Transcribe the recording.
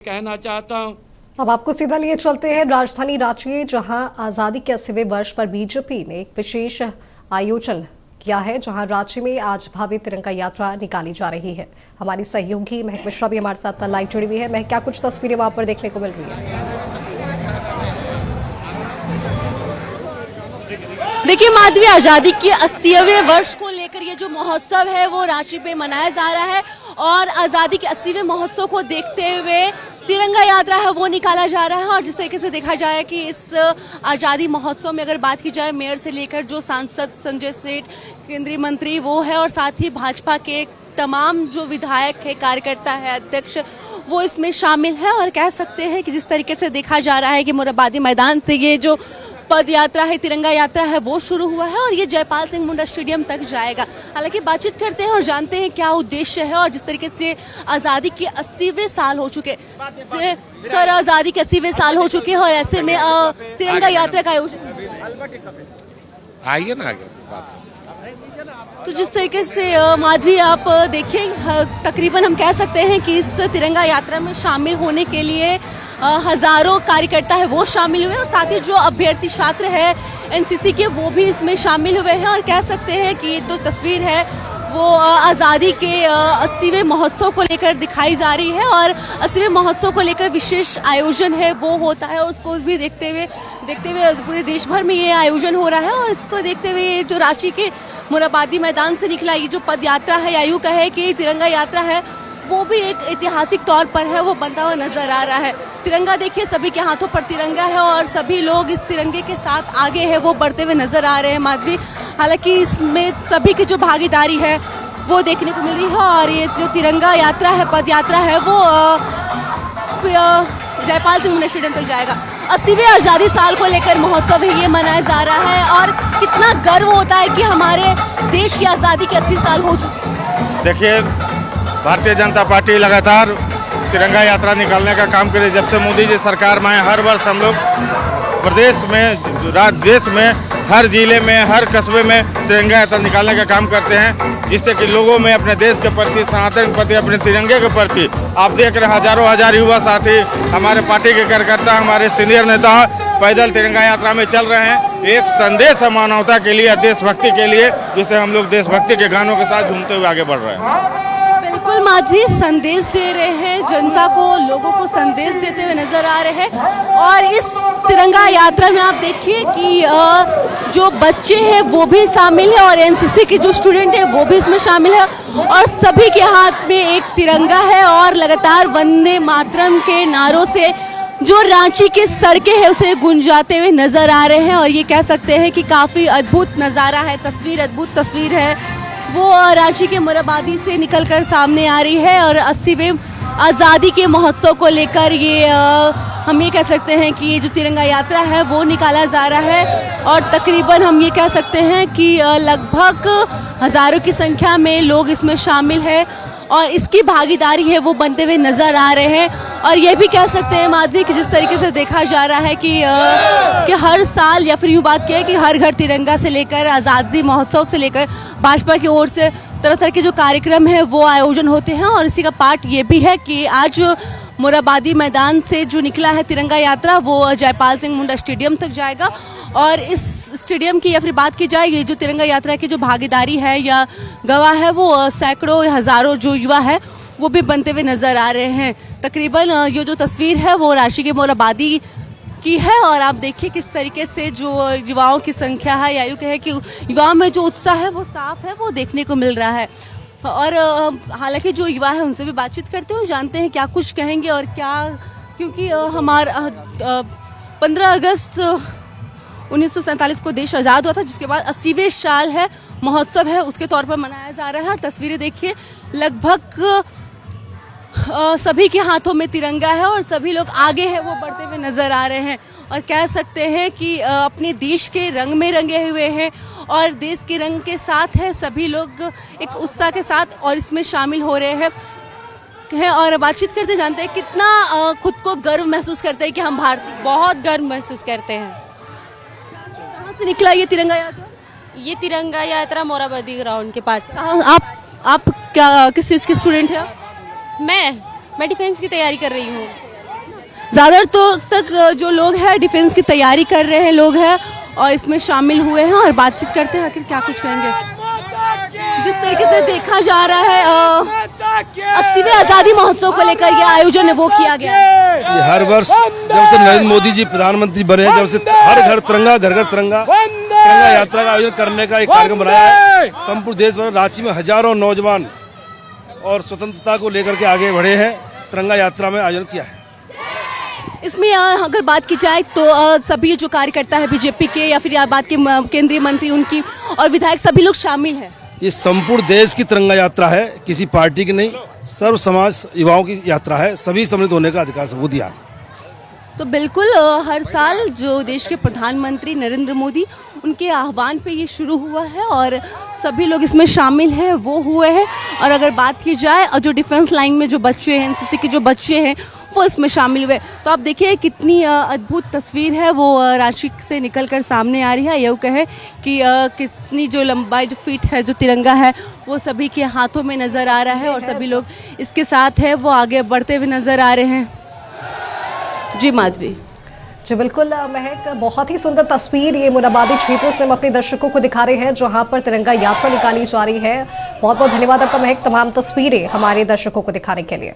कहना चाहता हूं। अब आपको सीधा लिए चलते हैं राजधानी रांची, जहां आजादी के 80वें वर्ष पर बीजेपी ने एक विशेष आयोजन किया है, जहां रांची में आज भव्य तिरंगा यात्रा निकाली जा रही है। हमारी सहयोगी महक मिश्रा भी हमारे साथ लाइव जुड़ी हुई है। महक, क्या कुछ तस्वीरें वहां पर देखने को मिल रही है? देखिए माधवी, आजादी के 80वें वर्ष को लेकर ये जो महोत्सव है वो रांची पे मनाया जा रहा है और आजादी के 80वें महोत्सव को देखते हुए तिरंगा यात्रा है वो निकाला जा रहा है। और जिस तरीके से देखा जाए कि इस आज़ादी महोत्सव में अगर बात की जाए, मेयर से लेकर जो सांसद संजय सेठ, केंद्रीय मंत्री वो है, और साथ ही भाजपा के तमाम जो विधायक है, कार्यकर्ता है, अध्यक्ष, वो इसमें शामिल है। और कह सकते हैं कि जिस तरीके से देखा जा रहा है कि मोरहाबादी मैदान से ये जो पद यात्रा है, तिरंगा यात्रा है, वो शुरू हुआ है और ये जयपाल सिंह मुंडा स्टेडियम तक जाएगा। हालांकि बातचीत करते हैं और जानते हैं क्या उद्देश्य है। और जिस तरीके से आज़ादी के 80वें साल हो चुके सर, आज़ादी के 80वें साल हो चुके हैं और ऐसे में तिरंगा यात्रा का आयोजन, आइए ना आगे बात। तो जिस तरीके से माधवी आप देखिए, तकरीबन हम कह सकते हैं कि इस तिरंगा यात्रा में शामिल होने के लिए हजारों कार्यकर्ता है वो शामिल हुए और साथ ही जो अभ्यर्थी छात्र है एनसीसी के वो भी इसमें शामिल हुए हैं। और कह सकते हैं कि ये जो तस्वीर है वो आज़ादी के 80वें महोत्सव को लेकर दिखाई जा रही है और 80वें महोत्सव को लेकर विशेष आयोजन है वो होता है और उसको भी देखते हुए पूरे देश भर में ये आयोजन हो रहा है। और इसको देखते हुए जो रांची के मोरहाबादी मैदान से निकला ये जो पद यात्रा है या यूँ कहे कि तिरंगा यात्रा है, वो भी एक ऐतिहासिक तौर पर है वो बनता हुआ नजर आ रहा है। तिरंगा देखिए, सभी के हाथों पर तिरंगा है और सभी लोग इस तिरंगे के साथ आगे है वो बढ़ते हुए नजर आ रहे हैं माधवी। हालांकि इसमें सभी की जो भागीदारी है वो देखने को मिल रही है और ये जो तिरंगा यात्रा है, पद यात्रा है, वो जयपाल सिंह मुंडा स्टेडियम तक जाएगा। 80वें आज़ादी साल को लेकर महोत्सव है ये मनाया जा रहा है और कितना गर्व होता है कि हमारे देश की आज़ादी के 80 साल हो चुके। देखिए, भारतीय जनता पार्टी लगातार तिरंगा यात्रा निकालने का काम करे। जब से मोदी जी सरकार में आए, हर वर्ष हम लोग प्रदेश में, देश में, हर जिले में, हर कस्बे में तिरंगा यात्रा निकालने का काम करते हैं, जिससे कि लोगों में अपने देश के प्रति, सनातन के प्रति, अपने तिरंगे के प्रति, आप देख रहे हजारों हजार युवा साथी, हमारे पार्टी के कार्यकर्ता, हमारे सीनियर नेता पैदल तिरंगा यात्रा में चल रहे हैं। एक संदेश है मानवता के लिए, देशभक्ति के लिए, जिससे हम लोग देशभक्ति के गानों के साथ झूमते हुए आगे बढ़ रहे हैं। बिल्कुल माधवी, संदेश दे रहे हैं जनता को, लोगों को संदेश देते हुए नजर आ रहे हैं। और इस तिरंगा यात्रा में आप देखिए कि जो बच्चे हैं वो भी शामिल है और एनसीसी के जो स्टूडेंट है वो भी इसमें शामिल है और सभी के हाथ में एक तिरंगा है और लगातार वंदे मातरम के नारों से जो रांची की सड़कें हैं उसे गुंजाते हुए नजर आ रहे हैं। और ये कह सकते हैं कि काफ़ी अद्भुत नज़ारा है, अद्भुत तस्वीर है वो रांची के मोरहाबादी से निकलकर सामने आ रही है। और 80वें आज़ादी के महोत्सव को लेकर ये हम ये कह सकते हैं कि ये जो तिरंगा यात्रा है वो निकाला जा रहा है और तकरीबन हम ये कह सकते हैं कि लगभग हज़ारों की संख्या में लोग इसमें शामिल है और इसकी भागीदारी है वो बनते हुए नज़र आ रहे हैं। और ये भी कह सकते हैं माधवी कि जिस तरीके से देखा जा रहा है कि हर साल या फिर यूँ बात की है कि हर घर तिरंगा से लेकर आज़ादी महोत्सव से लेकर भाजपा की ओर से तरह तरह के जो कार्यक्रम है वो आयोजन होते हैं। और इसी का पार्ट ये भी है कि आज मोरहाबादी मैदान से जो निकला है तिरंगा यात्रा वो जयपाल सिंह मुंडा स्टेडियम तक जाएगा। और इस स्टेडियम की या फिर बात की जाए, ये जो तिरंगा यात्रा की जो भागीदारी है या गवाह है वो सैकड़ों हज़ारों जो युवा है वो भी बनते हुए नज़र आ रहे हैं। तकरीबन ये जो तस्वीर है वो रांची के मोरहाबादी की है और आप देखिए किस तरीके से जो युवाओं की संख्या है या यूँ कहे कि युवाओं में जो उत्साह है वो साफ है वो देखने को मिल रहा है। और हालांकि जो युवा है उनसे भी बातचीत करते हैं, जानते हैं क्या कुछ कहेंगे और क्या, क्योंकि हमारा 15 अगस्त 1947 को देश आज़ाद हुआ था, जिसके बाद 80वें साल है महोत्सव है उसके तौर पर मनाया जा रहा है। और तस्वीरें देखिए, लगभग सभी के हाथों में तिरंगा है और सभी लोग आगे हैं वो बढ़ते हुए नज़र आ रहे हैं और कह सकते हैं कि अपने देश के रंग में रंगे हुए हैं और देश के रंग के साथ है सभी लोग एक उत्साह के साथ और इसमें शामिल हो रहे हैं। और बातचीत करते जानते हैं कितना खुद को गर्व महसूस करते हैं कि हम भारतीय। बहुत गर्व महसूस करते हैं। कहाँ से निकला ये तिरंगा यात्रा? ये तिरंगा यात्रा मोरहाबादी ग्राउंड के पास। आप क्या किस चीज़ के स्टूडेंट हैं? मैं डिफेंस की तैयारी कर रही हूँ। ज़्यादातर तक जो लोग हैं डिफेंस की तैयारी कर रहे हैं लोग हैं और इसमें शामिल हुए हैं और बातचीत करते हैं आखिर क्या कुछ कहेंगे। जिस तरीके से देखा जा रहा है 80वें आज़ादी महोत्सव को लेकर ये आयोजन है वो किया गया है। ये हर वर्ष जब से नरेंद्र मोदी जी प्रधानमंत्री बने हैं, जब से हर घर तिरंगा, घर घर तिरंगा यात्रा का आयोजन करने का एक कार्यक्रम बनाया है। संपूर्ण देश भर रांची में हजारों नौजवान और स्वतंत्रता को लेकर के आगे बढ़े हैं, तिरंगा यात्रा में आयोजन किया है। इसमें अगर बात की जाए तो सभी जो कार्यकर्ता है बीजेपी के या फिर बात के केंद्रीय मंत्री उनकी और विधायक सभी लोग शामिल हैं। ये संपूर्ण देश की तिरंगा यात्रा है, किसी पार्टी की नहीं, सर्व समाज युवाओं की यात्रा है, सभी सम्मिलित होने का अधिकार सबको दिया है। तो बिल्कुल हर साल जो देश के प्रधानमंत्री नरेंद्र मोदी उनके आह्वान पे ये शुरू हुआ है और सभी लोग इसमें शामिल हैं वो हुए हैं। और अगर बात की जाए और जो डिफेंस लाइन में जो बच्चे हैं, एनसीसी के जो बच्चे हैं वो इसमें शामिल हुए, तो आप देखिए कितनी अद्भुत तस्वीर है वो रांची से निकलकर सामने आ रही है। यह कहे कि कितनी जो लंबाई जो फीट है जो तिरंगा है वो सभी के हाथों में नज़र आ रहा है और सभी लोग इसके साथ है वो आगे बढ़ते हुए नज़र आ रहे हैं। जी माधवी। जी बिल्कुल महक, बहुत ही सुंदर तस्वीर ये मुराबादी क्षेत्र से हम अपने दर्शकों को दिखा रहे हैं जहां पर तिरंगा यात्रा निकाली जा रही है। बहुत बहुत धन्यवाद आपका महक, तमाम तस्वीरें हमारे दर्शकों को दिखाने के लिए।